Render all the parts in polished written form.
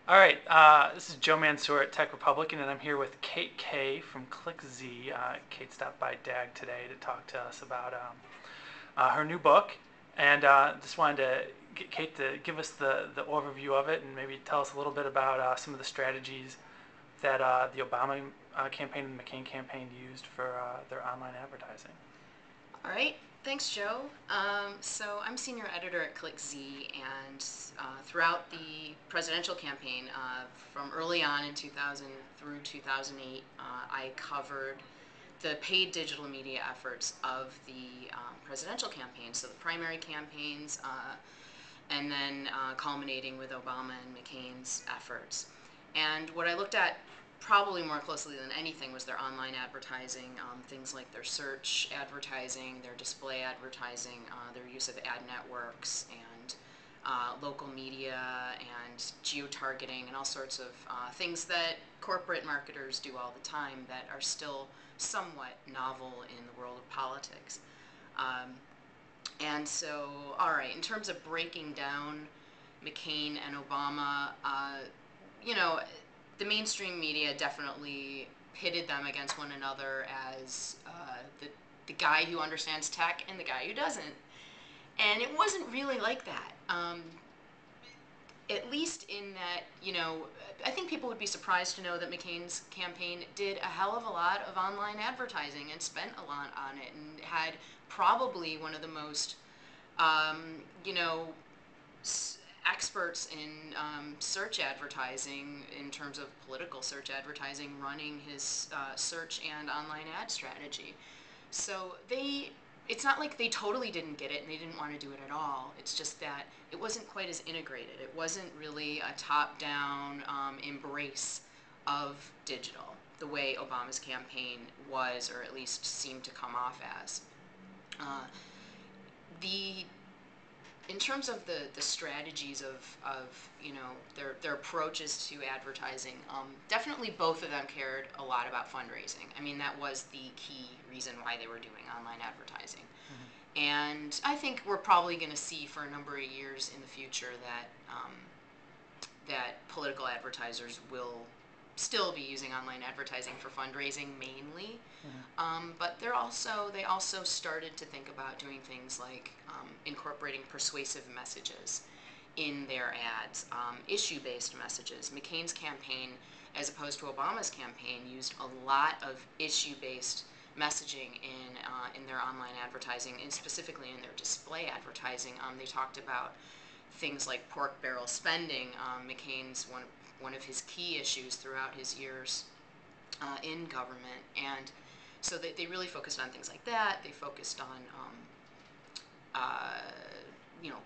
All right, this is Joe Mansour at TechRepublican, and I'm here with Kate K from ClickZ. Kate stopped by DAG today to talk to us about her new book, and just wanted to get Kate to give us the overview of it and maybe tell us a little bit about some of the strategies that the Obama campaign and the McCain campaign used for their online advertising. All right, thanks, Joe. So I'm senior editor at ClickZ, and throughout the presidential campaign, from early on in 2000 through 2008, I covered the paid digital media efforts of the presidential campaign, so the primary campaigns, and then culminating with Obama and McCain's efforts. And what I looked at probably more closely than anything was their online advertising, things like their search advertising, their display advertising, their use of ad networks, and local media, and geo-targeting, and all sorts of things that corporate marketers do all the time that are still somewhat novel in the world of politics. And so, all right, in terms of breaking down McCain and Obama, you know, the mainstream media definitely pitted them against one another as the guy who understands tech and the guy who doesn't. And it wasn't really like that. At least in that, I think people would be surprised to know that McCain's campaign did a hell of a lot of online advertising and spent a lot on it and had probably one of the most, experts in search advertising, in terms of political search advertising, running his search and online ad strategy. So it's not like they totally didn't get it and they didn't want to do it at all. It's just that it wasn't quite as integrated. It wasn't really a top-down embrace of digital the way Obama's campaign was, or at least seemed to come off as. The In terms of the strategies of their approaches to advertising, definitely both of them cared a lot about fundraising. I mean, that was the key reason why they were doing online advertising. And I think we're probably going to see for a number of years in the future that political advertisers will still be using online advertising for fundraising mainly. But they also started to think about doing things like incorporating persuasive messages in their ads, issue-based messages. McCain's campaign, as opposed to Obama's campaign, used a lot of issue-based messaging in their online advertising, and specifically in their display advertising. They talked about things like pork barrel spending. McCain's one of his key issues throughout his years in government, and so they really focused on things like that. They focused on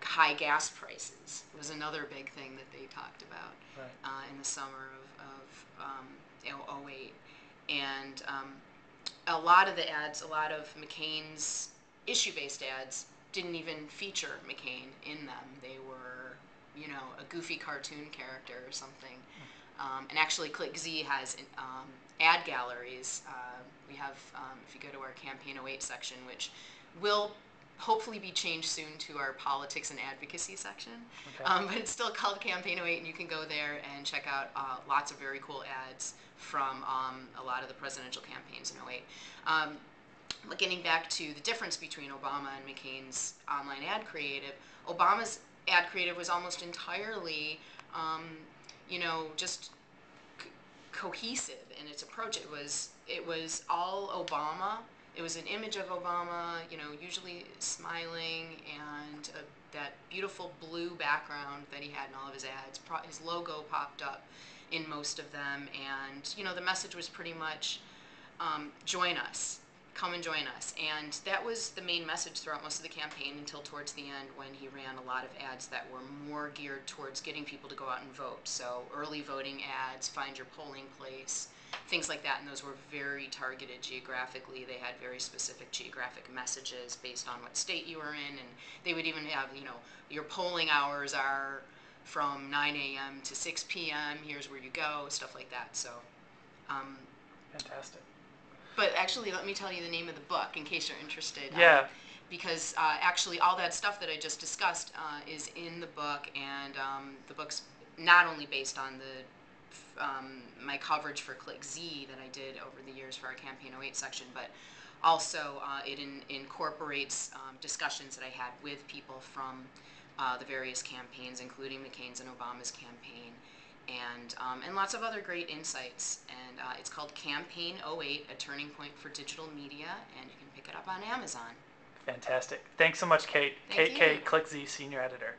high gas prices was another big thing that they talked about. Right. In the summer of 08. And a lot of the ads, a lot of McCain's issue-based ads didn't even feature McCain in them. They were, a goofy cartoon character or something. And actually, ClickZ has ad galleries. We have, if you go to our Campaign '08 section, which will hopefully be changed soon to our politics and advocacy section. Okay. But it's still called Campaign '08, and you can go there and check out lots of very cool ads from a lot of the presidential campaigns in '08. But getting back to the difference between Obama and McCain's online ad creative, Obama's ad creative was almost entirely, just cohesive in its approach. It was all Obama. It was an image of Obama, usually smiling, and that beautiful blue background that he had in all of his ads. His logo popped up in most of them, and the message was pretty much, join us, come and join us. And that was the main message throughout most of the campaign until towards the end, when he ran a lot of ads that were more geared towards getting people to go out and vote. So early voting ads, find your polling place, things like that, and those were very targeted geographically. They had very specific geographic messages based on what state you were in, and they would even have, your polling hours are from 9 a.m. to 6 p.m., here's where you go, stuff like that. So, Fantastic. but actually, let me tell you the name of the book in case you're interested. Yeah. Because actually all that stuff that I just discussed is in the book, and the book's not only based on my coverage for ClickZ that I did over the years for our Campaign '08 section, but also it incorporates discussions that I had with people from the various campaigns, including McCain's and Obama's campaign, and lots of other great insights. And it's called Campaign '08, A Turning Point for Digital Media, and you can pick it up on Amazon. Fantastic. Thanks so much, Kate. Thank Kate K, you. ClickZ Senior Editor.